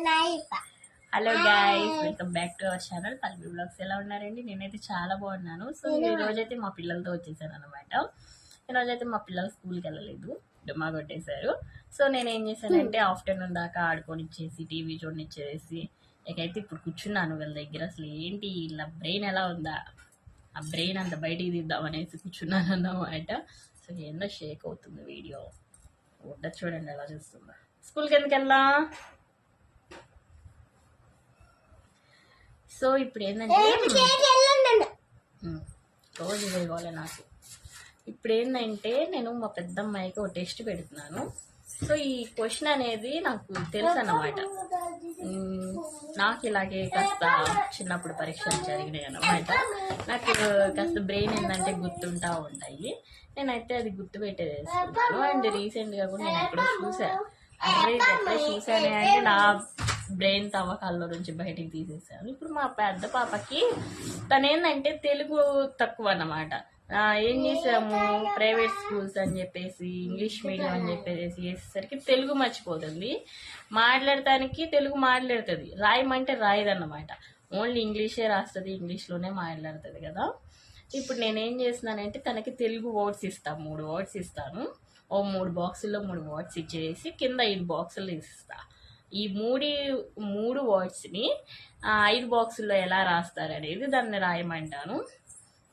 Hello guys, welcome back to our channel Palvi blogs. ఎలా ఉన్నారండి? నేనైతే చాలా బాగున్నాను. సో ఈ రోజైతే మా పిల్లలతో వచ్చేసాను అనమాట. ఈరోజైతే మా పిల్లలు స్కూల్కి వెళ్ళలేదు, డుమ్మా కొట్టేశారు. సో నేను ఏం చేశానంటే ఆఫ్టర్నూన్ దాకా ఆడుకొని ఇచ్చేసి టీవీ చూడనిచ్చేసి ఇకైతే ఇప్పుడు కూర్చున్నాను వీళ్ళ దగ్గర. అసలు ఏంటి ఇలా బ్రెయిన్ ఎలా ఉందా, ఆ బ్రెయిన్ అంత బయటికి తీద్దాం అనేసి కూర్చున్నాను అన్నమాట. సో ఏందో షేక్ అవుతుంది వీడియో, ఉండదు చూడండి ఎలా చూస్తుందా. స్కూల్కి ఎందుకు వెళ్దా? సో ఇప్పుడు ఏంటంటే రోజు వేయగల నాకు ఇప్పుడు ఏంటంటే నేను మా పెద్దమ్మాయికి ఒక టెస్ట్ పెడుతున్నాను. సో ఈ క్వశ్చన్ అనేది నాకు తెలుసు అన్నమాట. నాకు ఇలాగే కాస్త చిన్నప్పుడు పరీక్షలు జరిగినాయి అన్నమాట. నాకు కాస్త బ్రెయిన్ ఏంటంటే గుర్తుంటా ఉంటాయి. నేనైతే అది గుర్తు పెట్టేసుకున్నాను. అండ్ రీసెంట్గా కూడా నేను ఎక్కడో చూసాను. ఎక్కడ చూసానే అంటే నా బ్రెయిన్ తవ్వకాల్లో నుంచి బయటికి తీసేసాను. ఇప్పుడు మా పెద్ద పాపకి తనేందంటే తెలుగు తక్కువ అన్నమాట. ఏం చేసాము, ప్రైవేట్ స్కూల్స్ అని చెప్పేసి ఇంగ్లీష్ మీడియం అని చెప్పేసి వేసేసరికి తెలుగు మర్చిపోతుంది. మాట్లాడటానికి తెలుగు మాట్లాడుతుంది, రాయమంటే రాయదన్నమాట. ఓన్లీ ఇంగ్లీషే రాస్తుంది, ఇంగ్లీష్లోనే మాట్లాడుతుంది కదా. ఇప్పుడు నేనేం చేస్తున్నానంటే తనకి తెలుగు వర్డ్స్ ఇస్తాను, 3 వర్డ్స్ ఇస్తాను. ఓ 3 బాక్సుల్లో 3 వర్డ్స్ ఇచ్చేసి కింద 5 బాక్సులు ఇస్తా. ఈ 3 వర్డ్స్ని 5 బాక్సుల్లో ఎలా రాస్తారు అనేది దాన్ని రాయమంటాను.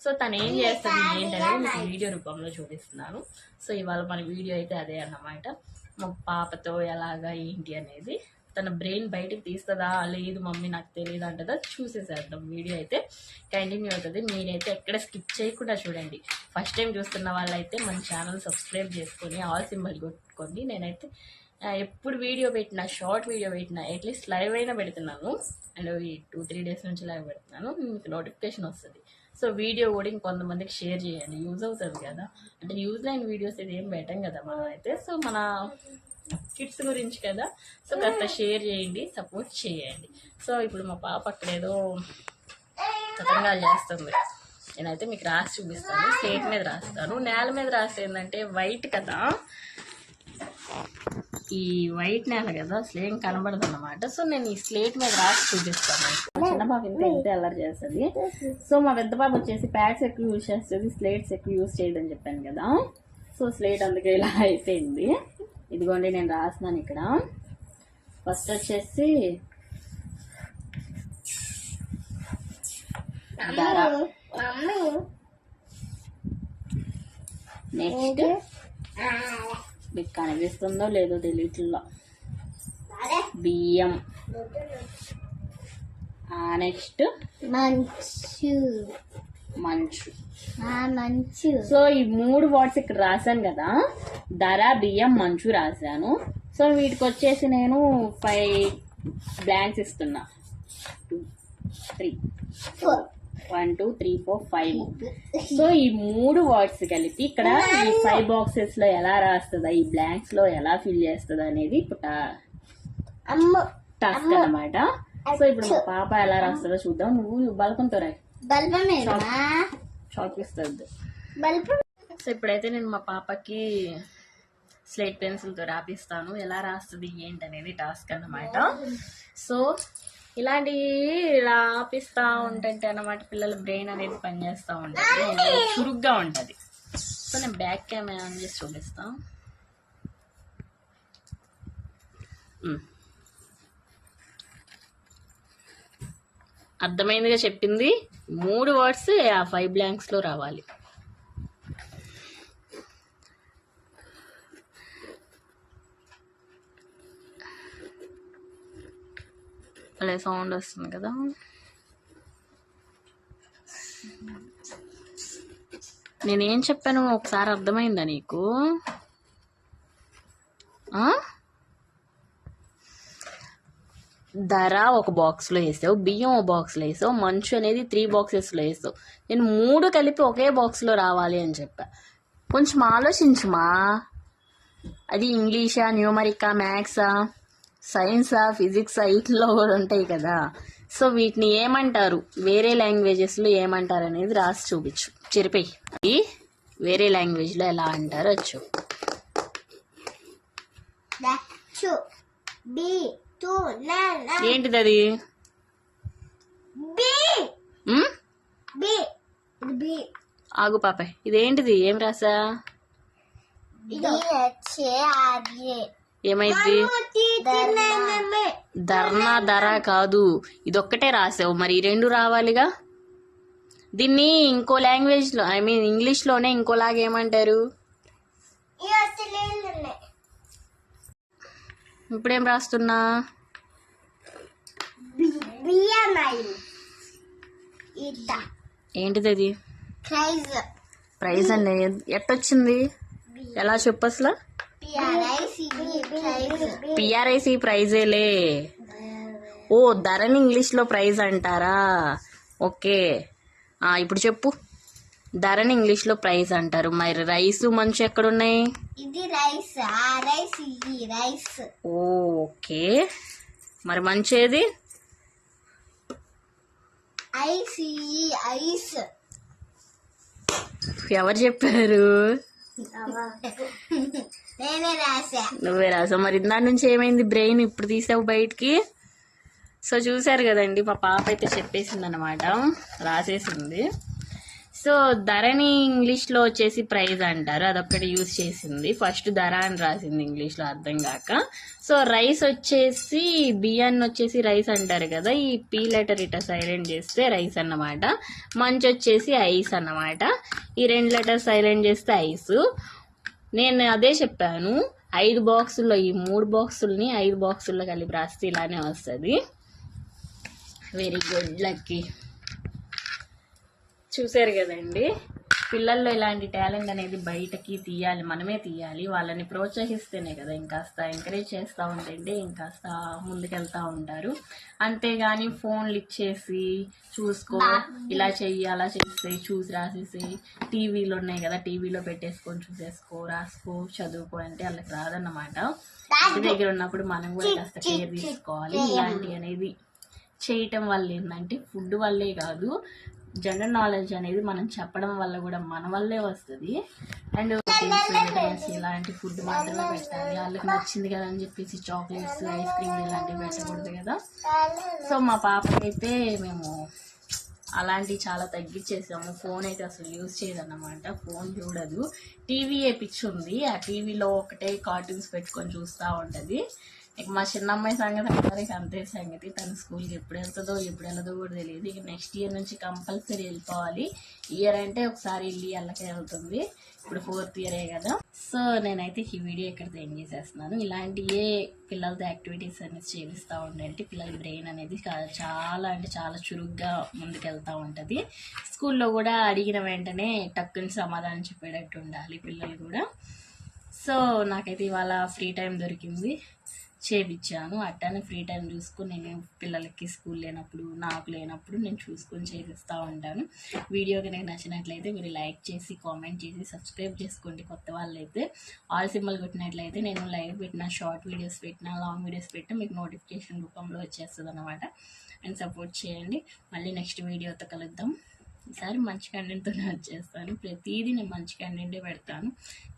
సో తను ఏం చేస్తుంది ఏంటనేది మీకు వీడియో రూపంలో చూపిస్తున్నాను. సో ఇవాళ మన వీడియో అయితే అదే అన్నమాట. మా పాపతో ఎలాగా ఏంటి అనేది తన బ్రెయిన్ బయటకు తీస్తుందా లేదు మమ్మీ నాకు తెలియదు అంటదా చూసేసేద్దాం. వీడియో అయితే కంటిన్యూ అవుతుంది. మీరైతే ఎక్కడ స్కిప్ చేయకుండా చూడండి. ఫస్ట్ టైం చూస్తున్న వాళ్ళైతే మన ఛానల్ సబ్స్క్రైబ్ చేసుకొని ఆల్ సింబల్ కొట్టుకోండి. నేనైతే ఎప్పుడు వీడియో పెట్టినా, షార్ట్ వీడియో పెట్టినా, అట్లీస్ట్ లైవ్ అయినా పెడుతున్నాను. అండ్ ఈ 2-3 డేస్ నుంచి లైవ్ పెడుతున్నాను, మీకు నోటిఫికేషన్ వస్తుంది. సో వీడియో కూడా ఇంకొంతమందికి షేర్ చేయండి, యూజ్ అవుతుంది కదా. అంటే యూజ్ అయిన వీడియోస్ ఇది ఏం పెట్టాం కదా మనం అయితే. సో మన కిడ్స్ గురించి కదా, సో కాస్త షేర్ చేయండి, సపోర్ట్ చేయండి. సో ఇప్పుడు మా పాప అక్కడ ఏదో పతంగాలు చేస్తుంది. నేనైతే మీకు రాసి చూపిస్తాను. స్లేట్ మీద రాస్తాను, నేల మీద రాస్తే ఏంటంటే వైట్ కదా, ఈ వైట్ నేల కదా అసలు ఏం కనబడదు అన్నమాట. సో నేను ఈ స్లేట్ మీద రాసి చూపిస్తాను. చిన్న పాప ఇంతే అల్లరి చేస్తుంది. సో మా పెద్ద పాప వచ్చేసి ప్యాడ్స్ ఎక్కువ యూజ్ చేస్తుంది, స్లేట్స్ ఎక్కువ యూజ్ చేయదని చెప్పాను కదా. సో స్లేట్ అందుకే ఇలా అయిపోయింది. ఇదిగోండి నేను రాస్తున్నాను ఇక్కడ. ఫస్ట్ వచ్చేసి నెక్స్ట్ మీకు కనిపిస్తుందో లేదో తెలియట్లా, బియ్యం. నెక్స్ట్ మంచు. సో ఈ 3 వర్డ్స్ ఇక్కడ రాశాను కదా, ధర, బియ్యం, మంచు రాశాను. సో వీటికి వచ్చేసి నేను 5 బ్లాంక్స్ ఇస్తున్నా. 2, 3, 4 1 2 3 4 5. సో ఈ 3 వర్డ్స్ కలిపి ఇక్కడ ఈ 5 బాక్సెస్ లో ఎలా రాస్తుందా, ఈ బ్లాంక్స్ లో ఎలా ఫిల్ చేస్తుందా అనేది ఇప్పుడు టాస్క్ అన్నమాట. సో ఇప్పుడు మా పాప ఎలా రాస్తుందో చూద్దాం. నువ్వు బల్పంతో రాయి, షాక్ ఇస్తుంది. సో ఇప్పుడైతే నేను మా పాపకి స్లేట్ పెన్సిల్తో రాపిస్తాను. ఎలా రాస్తుంది ఏంటనేది టాస్క్ అన్నమాట. సో ఇలాంటివి రాపిస్తూ ఉంటుంటే అన్నమాట పిల్లల బ్రెయిన్ అనేది పనిచేస్తూ ఉంటుంది, చురుగ్గా ఉంటుంది. సో నేను బ్యాక్ కెమెరా ఆన్ చేసి చూపిస్తాను. అర్థమైందిగా చెప్పింది. 3 వర్డ్స్ ఆ 5 బ్లాంక్స్లో రావాలి. అలా సౌండ్ వస్తుంది కదా. నేనేం చెప్పాను ఒకసారి అర్థమైందా నీకు? ధర ఒక బాక్స్లో వేసావు, బియ్యం ఒక బాక్స్లో వేసావు, మంచు అనేది 3 బాక్సెస్లో వేసావు. నేను 3 కలిపి ఒకే బాక్స్లో రావాలి అని చెప్పా. కొంచెం ఆలోచించుమా. అది ఇంగ్లీషా, న్యూమరికా, మ్యాథ్సా, సైన్సా, ఫిజిక్సా, వీటిలో కూడా ఉంటాయి కదా. సో వీటిని ఏమంటారు, వేరే లాంగ్వేజెస్లో ఏమంటారు అనేది రాసి చూపించు. చెరిపోయి వేరే లాంగ్వేజ్లో ఎలా అంటారో వచ్చు. ఏంటిది అది? ఆగు పాప, ఇదేంటిది? ఏం రాసా? ఏమైంది? ధర్నా ధర కాదు, ఇదొక్కటే రాసావు, మరి ఈ రెండు రావాలిగా. దీన్ని ఇంకో లాంగ్వేజ్ లో, ఐ మీన్ ఇంగ్లీష్ లోనే ఇంకోలాగా ఏమంటారు? ఇప్పుడేం రాస్తున్నా? ఏంటిది అది? ప్రైజ్ అండి. ఎట్టొచ్చింది? ఎలా చెప్పు అసలు? పిఆర్ఐసి ప్రైజేలే. ఓ, ధరని ఇంగ్లీష్ లో ప్రైజ్ అంటారా? ఓకే, ఇప్పుడు చెప్పు. ధరని ఇంగ్లీష్ లో ప్రైజ్ అంటారు. మరి రైస్ మంచు ఎక్కడున్నాయి? ఇది రైస్, రైస్. ఓకే, మరి మంచి ఏది? ఐస్. ఎవరు చెప్పారు? నేనే రాసా. నువ్వే రాసావు. మరి దాని నుంచి ఏమైంది? బ్రెయిన్ ఇప్పుడు తీసావు బయటికి. సో చూసారు కదండి, మా పాప అయితే చెప్పేసింది అనమాట, రాసేసింది. సో ధరని ఇంగ్లీష్లో వచ్చేసి ప్రైజ్ అంటారు, అదొక్కటి యూజ్ చేసింది. ఫస్ట్ ధర అని రాసింది ఇంగ్లీష్లో, అర్థం కాక. సో రైస్ వచ్చేసి, బియ్యాన్ని వచ్చేసి రైస్ అంటారు కదా, ఈ పీ లెటర్ ఇట సైలెంట్ చేస్తే రైస్ అన్నమాట. మంచి వచ్చేసి ఐస్ అన్నమాట. ఈ 2 లెటర్ సైలెంట్ చేస్తే ఐస్. నేను అదే చెప్పాను, 5 బాక్సుల్లో, ఈ 3 బాక్సుల్ని 5 బాక్సుల్లో కలిపి రాస్తే ఇలానే వస్తుంది. Very good, lucky. చూసారు కదండి, పిల్లల్లో ఇలాంటి టాలెంట్ అనేది బయటకి తీయాలి, మనమే తీయాలి. వాళ్ళని ప్రోత్సహిస్తేనే కదా, ఇంకాస్త ఎంకరేజ్ చేస్తూ ఉంటే ఇంకాస్త ముందుకెళ్తూ ఉంటారు. అంతేగాని ఫోన్లు ఇచ్చేసి చూసుకో, ఇలా చెయ్యి, అలా చేస్తే చూసి రాసేసి, టీవీలు ఉన్నాయి కదా, టీవీలో పెట్టేసుకొని చూసేసుకో, రాసుకో, చదువుకో అంటే వాళ్ళకి రాదన్నమాట. ఇంటి దగ్గర ఉన్నప్పుడు మనం కూడా కాస్త కేర్ తీసుకోవాలి. ఇలాంటి అనేది చేయటం వల్ల ఏంటంటే, ఫుడ్ వల్లే కాదు, జనరల్ నాలెడ్జ్ అనేది మనం చెప్పడం వల్ల కూడా మన వల్లే వస్తుంది. అండ్ విటమిన్స్ ఇలాంటి ఫుడ్ మాత్రమే పెట్టాలి. వాళ్ళకి నచ్చింది కదా అని చెప్పేసి చాక్లెట్స్, ఐస్ క్రీమ్ ఇలాంటివి పెట్టకూడదు కదా. సో మా పాపకైతే మేము అలాంటివి చాలా తగ్గించేసాము. ఫోన్ అయితే అసలు యూజ్ చేయదన్నమాట, ఫోన్ చూడదు. టీవీ వేయించుంది, ఆ టీవీలో ఒకటే కార్టూన్స్ పెట్టుకొని చూస్తూ ఉంటుంది. ఇక మా చిన్నమ్మాయి సంగతి అందరికి అంతే సంగతి. తన స్కూల్కి ఎప్పుడు వెళ్తుందో ఎప్పుడు వెళ్ళదో కూడా తెలియదు. ఇక నెక్స్ట్ ఇయర్ నుంచి కంపల్సరీ వెళ్ళిపోవాలి. ఇయర్ అంటే ఒకసారి వెళ్ళి వెళ్ళకే వెళ్తుంది. ఇప్పుడు 4th ఇయరే కదా. సో నేనైతే ఈ వీడియో ఇక్కడ ఎండ్ చేసేస్తున్నాను. ఇలాంటి పిల్లలతో యాక్టివిటీస్ అనేది చేపిస్తూ ఉండండి. పిల్లల బ్రెయిన్ అనేది చాలా అంటే చాలా చురుగ్గా ముందుకెళ్తూ ఉంటుంది. స్కూల్లో కూడా అడిగిన వెంటనే టక్కుని సమాధానం చెప్పేటట్టు ఉండాలి పిల్లలు కూడా. సో నాకైతే ఇవాళ ఫ్రీ టైం దొరికింది, చేపించాను. అట్టానే ఫ్రీ టైం చూసుకొని నేను పిల్లలకి స్కూల్ లేనప్పుడు, నాకు లేనప్పుడు నేను చూసుకొని చేపిస్తూ ఉంటాను. వీడియో కనుక నచ్చినట్లయితే మీరు లైక్ చేసి, కామెంట్ చేసి, సబ్స్క్రైబ్ చేసుకోండి. కొత్త వాళ్ళైతే ఆల్ సింబల్ కొట్టినట్లయితే నేను లైవ్ పెట్టిన, షార్ట్ వీడియోస్ పెట్టిన, లాంగ్ వీడియోస్ పెట్టిన మీకు నోటిఫికేషన్ రూపంలో వచ్చేస్తుంది అనమాట. అండ్ సపోర్ట్ చేయండి. మళ్ళీ నెక్స్ట్ వీడియోతో కలుద్దాం. ఈసారి మంచి కంటెంట్తోనే వచ్చేస్తాను. ప్రతిదీ నేను మంచి కంటెంటే పెడతాను.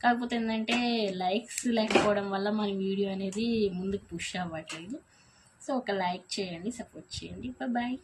కాకపోతే ఏంటంటే లైక్స్ లేకపోవడం వల్ల మన వీడియో అనేది ముందుకు పుష్ అవ్వట్లేదు. సో ఒక లైక్ చేయండి, సపోర్ట్ చేయండి. బాయ్.